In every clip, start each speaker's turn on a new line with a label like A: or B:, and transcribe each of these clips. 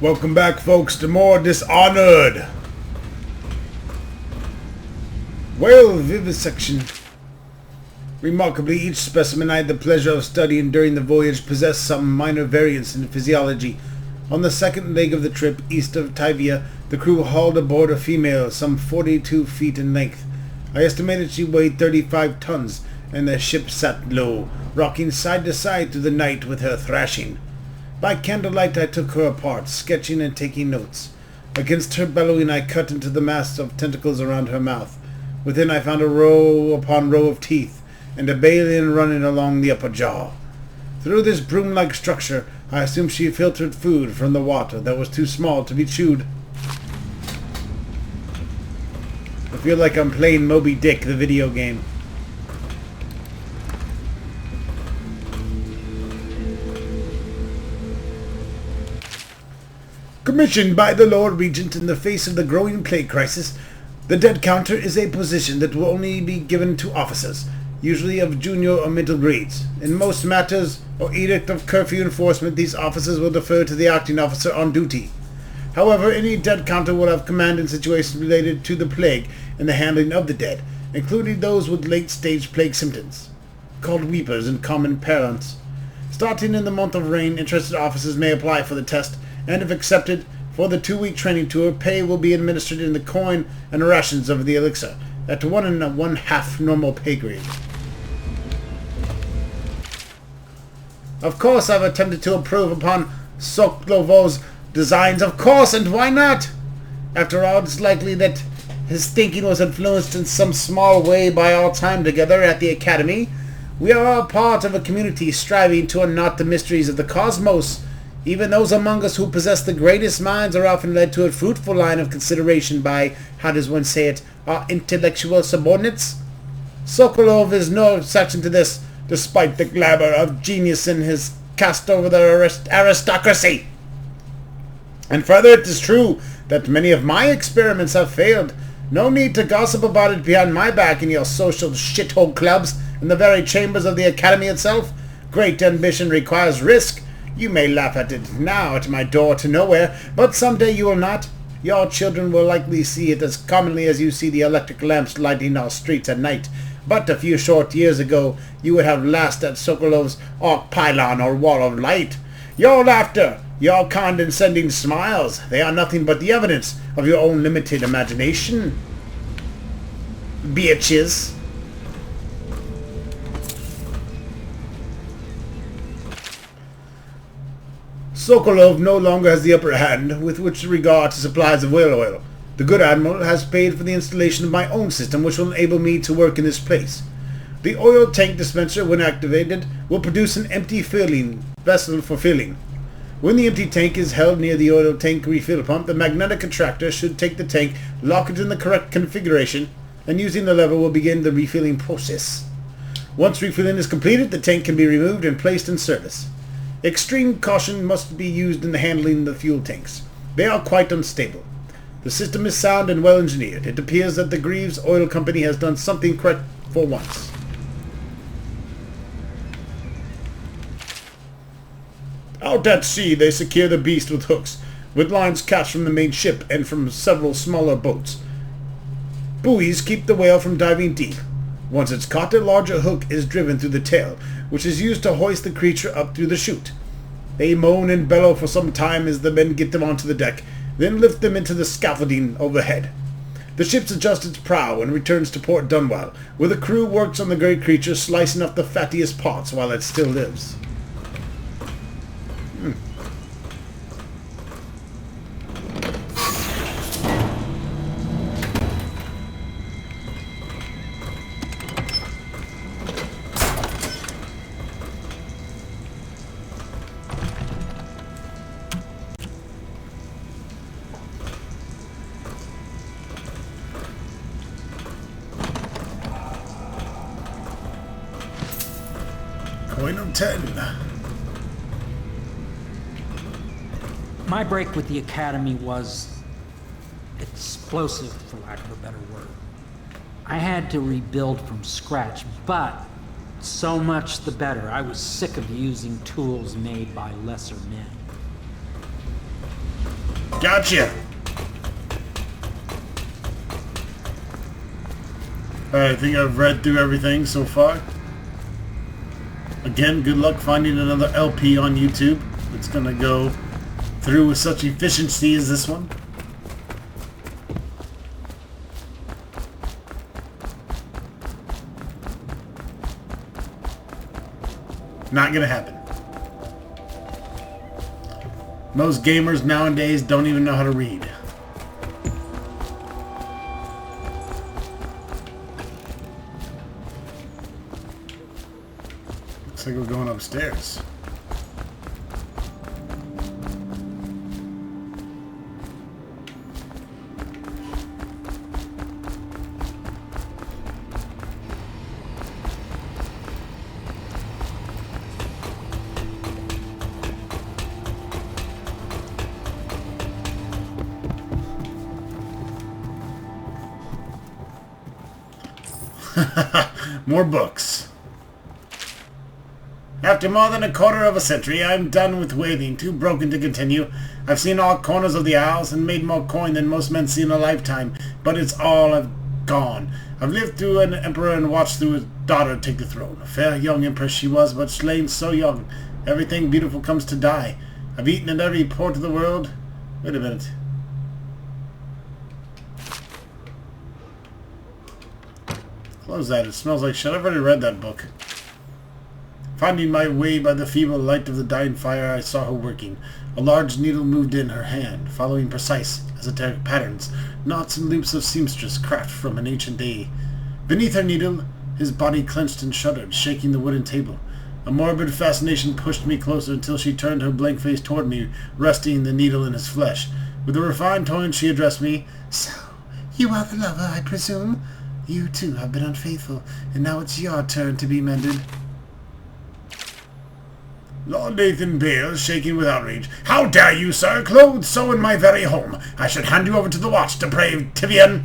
A: Welcome back, folks, to more Dishonored. Well, vivisection. Remarkably, each specimen I had the pleasure of studying during the voyage possessed some minor variance in physiology. On the second leg of the trip, east of TYVIA, the crew hauled aboard a female some 42 feet in length. I estimated she weighed 35 tons, and the ship sat low, rocking side to side through the night with her thrashing. By candlelight I took her apart, sketching and taking notes. Against her bellowing I cut into the mass of tentacles around her mouth. Within I found a row upon row of teeth, and a baleen running along the upper jaw. Through this broom-like structure I assumed she filtered food from the water that was too small to be chewed. I feel like I'm playing Moby Dick, the video game. Commissioned by the Lord Regent in the face of the growing plague crisis, the dead counter is a position that will only be given to officers, usually of junior or middle grades. In most matters or edict of curfew enforcement, these officers will defer to the acting officer on duty. However, any dead counter will have command in situations related to the plague and the handling of the dead, including those with late-stage plague symptoms, called weepers in common parlance. Starting in the month of rain, interested officers may apply for the test, and if accepted, for the 2-week training tour, pay will be administered in the coin and rations of the elixir, at 1 1/2 normal pay grade. Of course I've attempted to improve upon Sokolov's designs, of course, and why not? After all, it's likely that his thinking was influenced in some small way by our time together at the Academy. We are all part of a community striving to unknot the mysteries of the cosmos. Even those among us who possess the greatest minds are often led to a fruitful line of consideration by, how does one say it, our intellectual subordinates. Sokolov is no exception to this, despite the glamour of genius in his cast over the aristocracy. And further, it is true that many of my experiments have failed. No need to gossip about it behind my back in your social shithole clubs in the very chambers of the Academy itself. Great ambition requires risk. You may laugh at it now at my door to nowhere, but someday you will not. Your children will likely see it as commonly as you see the electric lamps lighting our streets at night. But a few short years ago, you would have laughed at Sokolov's arc pylon or wall of light. Your laughter, your condescending smiles, they are nothing but the evidence of your own limited imagination. Bitches. Sokolov no longer has the upper hand with which regard to supplies of whale oil. The good admiral has paid for the installation of my own system, which will enable me to work in this place. The oil tank dispenser, when activated, will produce an empty filling vessel for filling. When the empty tank is held near the oil tank refill pump, the magnetic attractor should take the tank, lock it in the correct configuration, and using the lever will begin the refilling process. Once refilling is completed, the tank can be removed and placed in service. Extreme caution must be used in the handling of the fuel tanks. They are quite unstable. The system is sound and well engineered. It appears that the Greaves Oil Company has done something correct for once. Out at sea, they secure the beast with hooks, with lines catched from the main ship and from several smaller boats. Buoys keep the whale from diving deep. Once it's caught, a larger hook is driven through the tail, which is used to hoist the creature up through the chute. They moan and bellow for some time as the men get them onto the deck, then lift them into the scaffolding overhead. The ship adjusts its prow and returns to Port Dunwall, where the crew works on the great creature, slicing off the fattiest parts while it still lives. Coin of 10.
B: My break with the Academy was explosive, for lack of a better word. I had to rebuild from scratch, but so much the better. I was sick of using tools made by lesser men.
A: Gotcha! Alright, I think I've read through everything so far. Again, good luck finding another LP on YouTube that's gonna go through with such efficiency as this one. Not gonna happen. Most gamers nowadays don't even know how to read. Looks like we're going upstairs. More books. After more than a quarter of a century, I'm done with waiting, too broken to continue. I've seen all corners of the Isles and made more coin than most men see in a lifetime, but it's all I've gone. I've lived through an emperor and watched through his daughter take the throne. A fair young empress she was, but slain so young. Everything beautiful comes to die. I've eaten in every port of the world. Wait a minute. Close that. It smells like shit. I've already read that book. Finding my way by the feeble light of the dying fire, I saw her working. A large needle moved in her hand, following precise, esoteric patterns, knots and loops of seamstress craft from an ancient day. Beneath her needle, his body clenched and shuddered, shaking the wooden table. A morbid fascination pushed me closer until she turned her blank face toward me, resting the needle in his flesh. With a refined tone, she addressed me. So, you are the lover, I presume? You, too, have been unfaithful, and now it's your turn to be mended. Lord Nathan Bale, shaking with outrage. How dare you, sir, clothed so in my very home? I should hand you over to the watch, depraved TYVIA.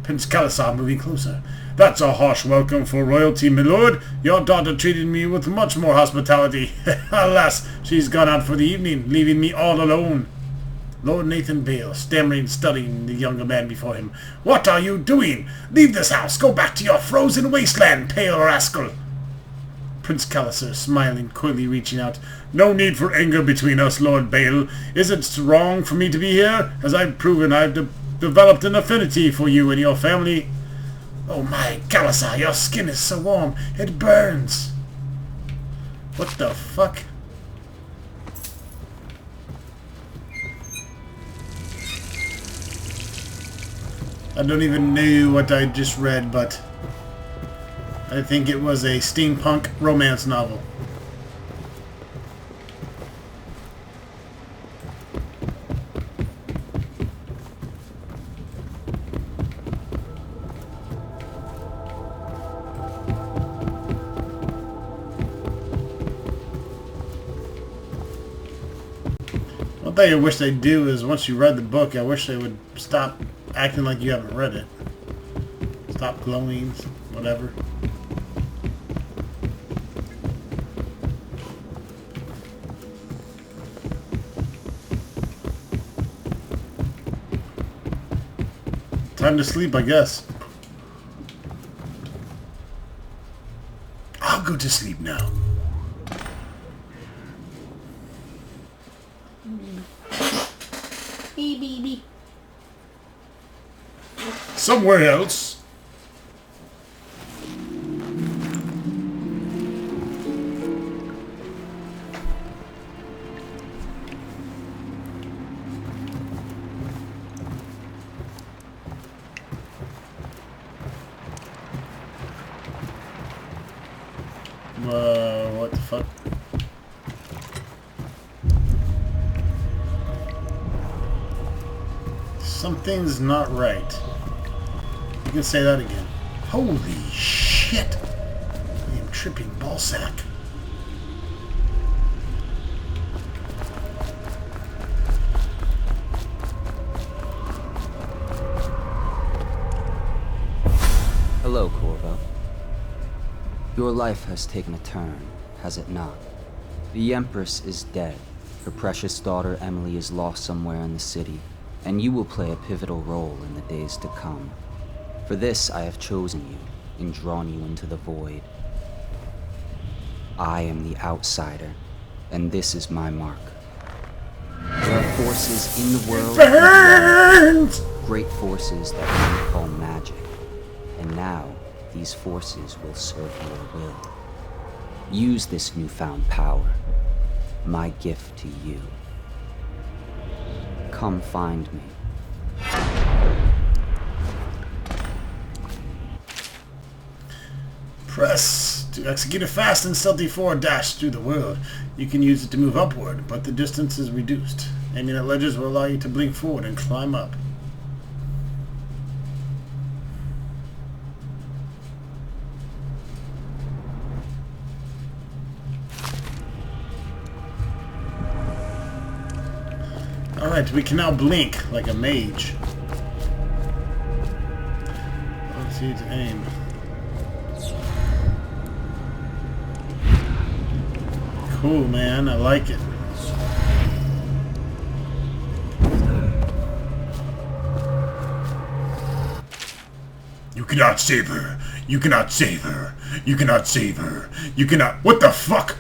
A: Prince Kalasar moving closer. That's a harsh welcome for royalty, my lord. Your daughter treated me with much more hospitality. Alas, she's gone out for the evening, leaving me all alone. Lord Nathan Bale, stammering, studying the younger man before him. What are you doing? Leave this house. Go back to your frozen wasteland, pale rascal. Prince Kalasar, smiling, coyly reaching out. No need for anger between us, Lord Bale. Is it wrong for me to be here? As I've proven, I've developed an affinity for you and your family. Oh my, Kalasar, your skin is so warm. It burns. What the fuck? I don't even know what I just read, but I think it was a steampunk romance novel. One thing I wish they'd do is once you read the book, I wish they would stop acting like you haven't read it. Stop glowing, whatever. Time to sleep, I guess. I'll go to sleep now.
C: Hey, baby.
A: Somewhere else. What the fuck? Something's not right. You can say that again. Holy shit! I am tripping ballsack.
D: Hello, Corvo. Your life has taken a turn, has it not? The Empress is dead. Her precious daughter Emily is lost somewhere in the city, and you will play a pivotal role in the days to come. For this I have chosen you and drawn you into the void. I am the outsider, and this is my mark. There are forces in the world,
A: Burns!
D: great forces that men call magic, and now these forces will serve your will. Use this newfound power, my gift to you. Come find me.
A: Press to execute a fast and stealthy forward dash through the world. You can use it to move upward, but the distance is reduced. Aiming at ledges will allow you to blink forward and climb up. Alright, we can now blink like a mage. Let's see to aim. Cool, man. I like it. You cannot save her. You cannot save her. You cannot save her. You cannot... What the fuck?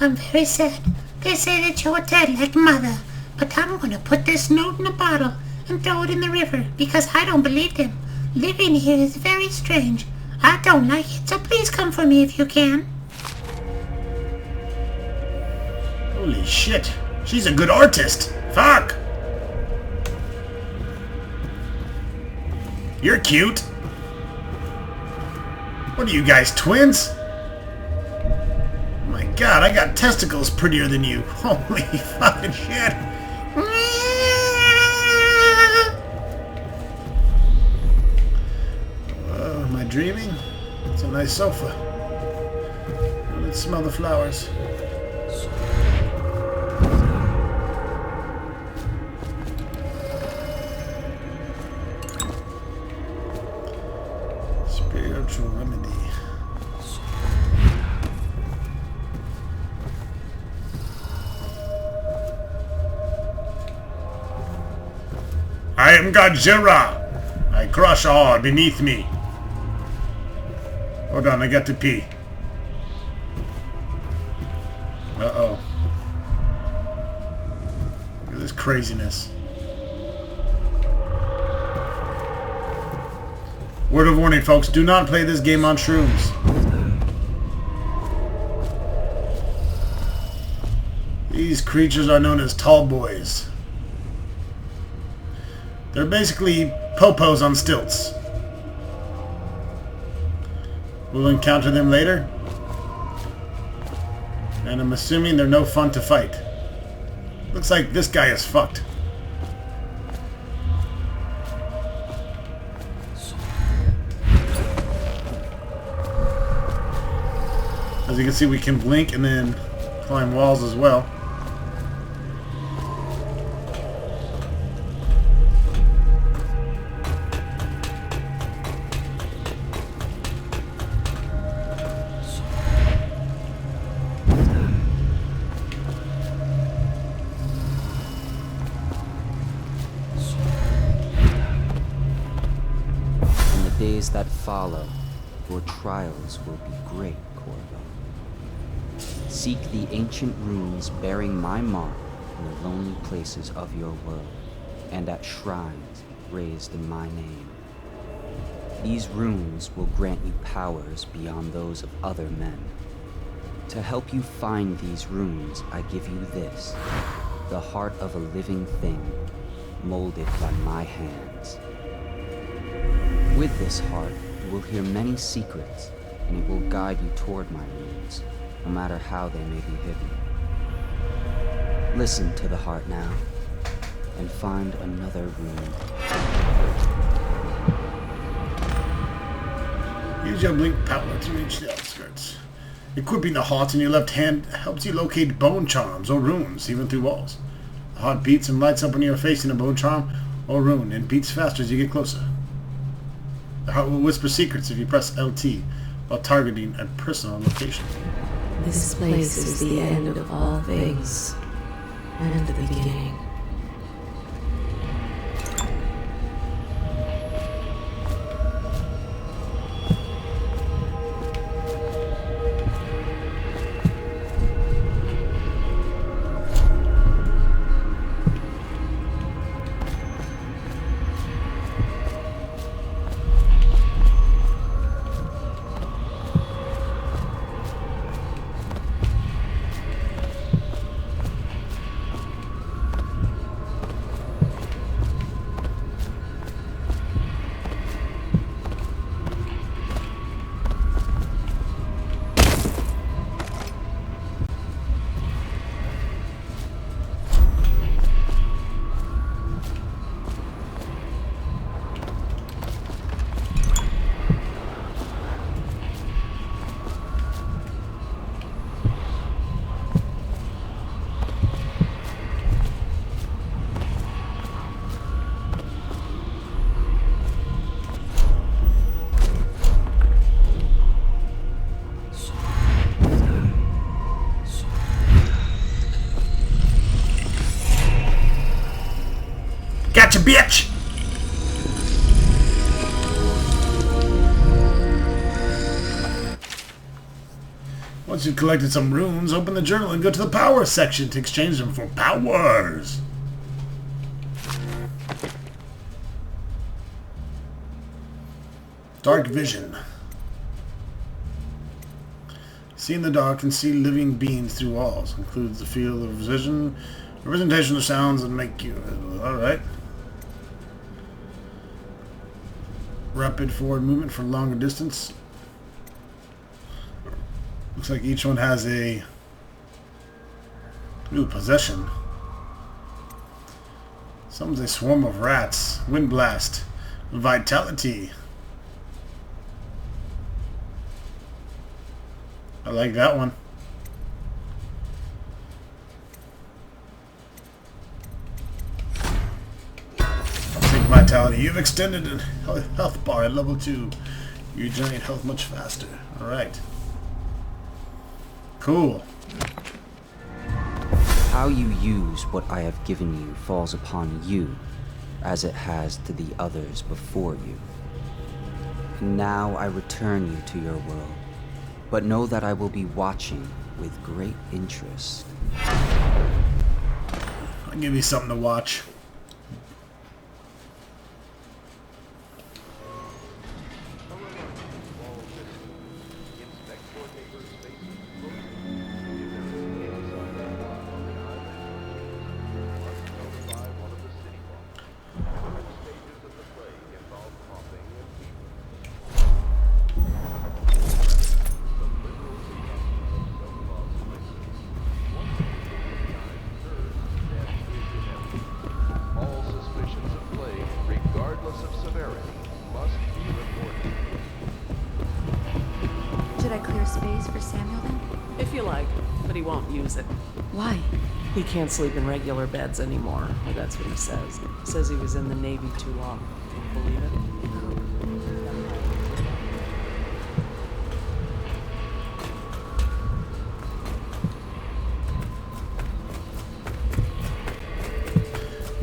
C: I'm very sad. They say that you're dead like mother, but I'm gonna put this note in a bottle and throw it in the river because I don't believe them. Living here is very strange. I don't like it, so please come for me if you can.
A: Holy shit. She's a good artist. Fuck. You're cute. What are you guys, twins? God, I got testicles prettier than you. Holy fucking shit. Am I dreaming? It's a nice sofa. Let's smell the flowers. Spiritual remedy. I am Godzilla! I crush all beneath me. Hold on, I got to pee. Uh-oh. Look at this craziness. Word of warning, folks. Do not play this game on shrooms. These creatures are known as tall boys. They're basically popos on stilts. We'll encounter them later. And I'm assuming they're no fun to fight. Looks like this guy is fucked. As you can see, we can blink and then climb walls as well.
D: Days that follow, your trials will be great, Corvo. Seek the ancient runes bearing my mark in the lonely places of your world, and at shrines raised in my name. These runes will grant you powers beyond those of other men. To help you find these runes, I give you this, the heart of a living thing, molded by my hands. With this heart, You will hear many secrets, and it will guide you toward my runes, no matter how they may be hidden. Listen to the heart now, and find another rune.
A: Use your blink power to reach the outskirts. Equipping the heart in your left hand helps you locate bone charms or runes, even through walls. The heart beats and lights up when you are facing a bone charm or rune, and beats faster as you get closer. The heart will whisper secrets if you press LT while targeting a personal location.
E: This place is the end of all things, and the beginning.
A: Gotcha, bitch! Once you've collected some runes, open the journal and go to the power section to exchange them for powers. Dark vision. See in the dark and see living beings through walls. Includes the field of vision, representation of sounds that make you... Alright. Rapid forward movement for longer distance. Looks like each one has a... Ooh, possession. Some's a swarm of rats. Wind blast. Vitality. I like that one. I'll take vitality. You've extended a health bar at level 2. You regenerate health much faster. Alright. Cool.
D: How you use what I have given you falls upon you, as it has to the others before you. And now I return you to your world, but know that I will be watching with great interest.
A: I'll give you something to watch.
F: Should I clear space for Samuel then?
G: If you like, but he won't use it.
F: Why?
G: He can't sleep in regular beds anymore, or that's what he says. Says he was in the Navy too long. Can you believe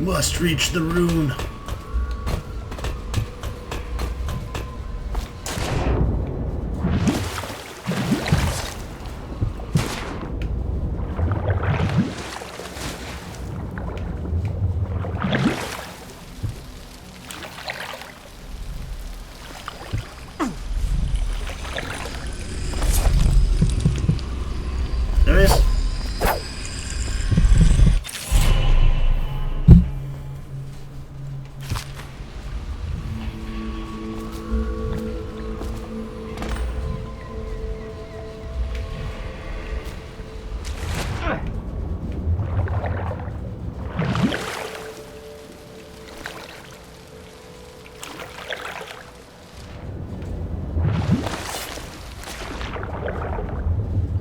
G: it?
A: Must reach the rune. There it is.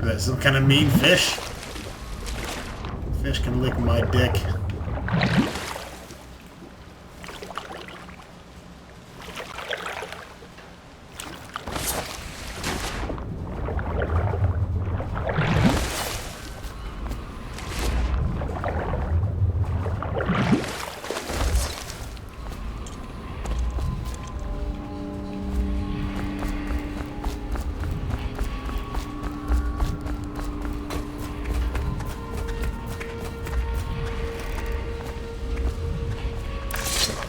A: There's some kind of mean fish. Fish can lick my dick.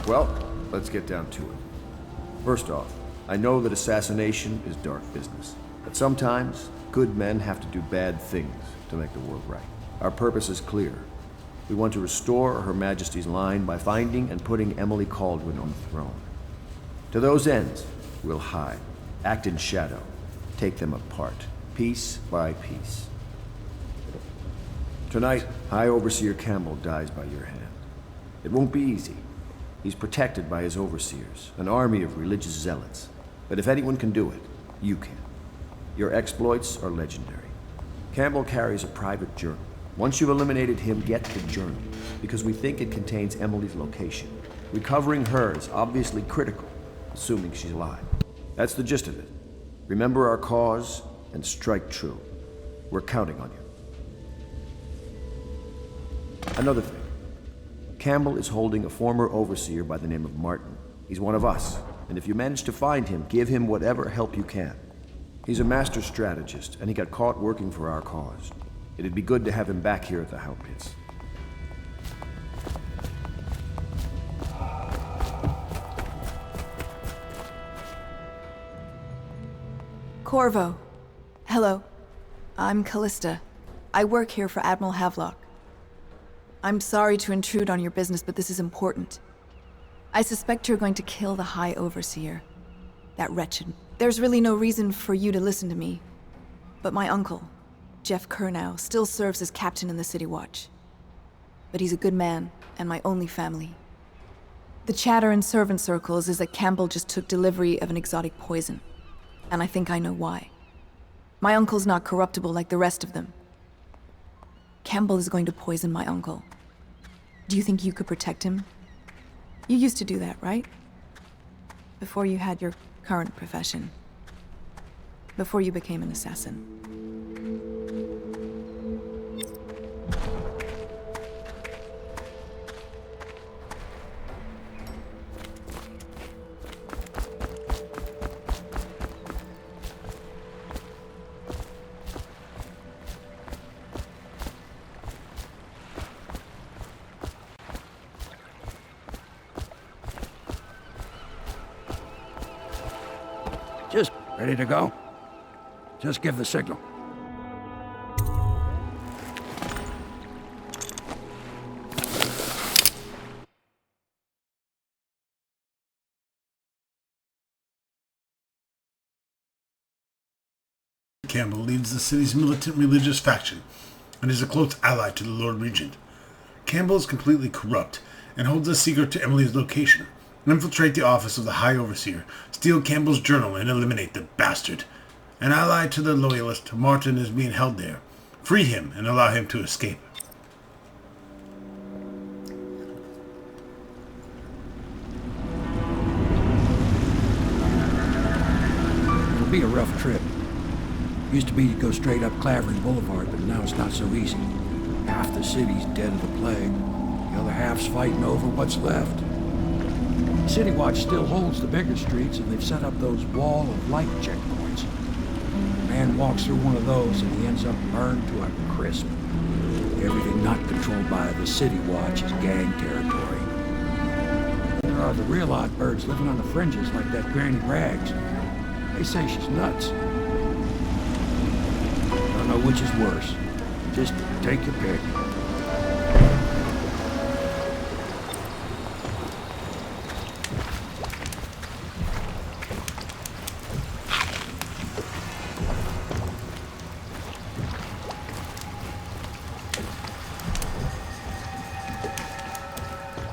H: Well, let's get down to it. First off, I know that assassination is dark business, but sometimes good men have to do bad things to make the world right. Our purpose is clear. We want to restore Her Majesty's line by finding and putting Emily Kaldwin on the throne. To those ends, we'll hide, act in shadow, take them apart, piece by piece. Tonight, High Overseer Campbell dies by your hand. It won't be easy. He's protected by his overseers, an army of religious zealots. But if anyone can do it, you can. Your exploits are legendary. Campbell carries a private journal. Once you've eliminated him, get the journal, because we think it contains Emily's location. Recovering her is obviously critical, assuming she's alive. That's the gist of it. Remember our cause and strike true. We're counting on you. Another thing. Campbell is holding a former overseer by the name of Martin. He's one of us, and if you manage to find him, give him whatever help you can. He's a master strategist, and he got caught working for our cause. It'd be good to have him back here at the How Pits.
I: Corvo. Hello. I'm Callista. I work here for Admiral Havelock. I'm sorry to intrude on your business, but this is important. I suspect you're going to kill the High Overseer. That wretched. There's really no reason for you to listen to me. But my uncle, Jeff Kernow, still serves as captain in the City Watch. But he's a good man, and my only family. The chatter in servant circles is that Campbell just took delivery of an exotic poison. And I think I know why. My uncle's not corruptible like the rest of them. Campbell is going to poison my uncle. Do you think you could protect him? You used to do that, right? Before you had your current profession. Before you became an assassin.
J: Just ready to go? Just give the signal.
A: Campbell leads the city's militant religious faction and is a close ally to the Lord Regent. Campbell is completely corrupt and holds a secret to Emily's location. Infiltrate the office of the High Overseer, steal Campbell's journal, and eliminate the bastard. An ally to the loyalist, Martin is being held there. Free him and allow him to escape.
J: It'll be a rough trip. Used to be to go straight up Clavering Boulevard, but now it's not so easy. Half the city's dead of the plague. The other half's fighting over what's left. City Watch still holds the bigger streets, and they've set up those wall of light checkpoints. A man walks through one of those, and he ends up burned to a crisp. Everything not controlled by the City Watch is gang territory. There are the real odd birds living on the fringes like that Granny Rags. They say she's nuts. Don't know which is worse. Just take your pick.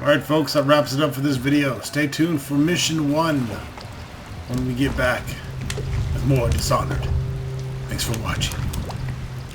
A: Alright folks, that wraps it up for this video. Stay tuned for Mission 1 when we get back with more Dishonored. Thanks for watching.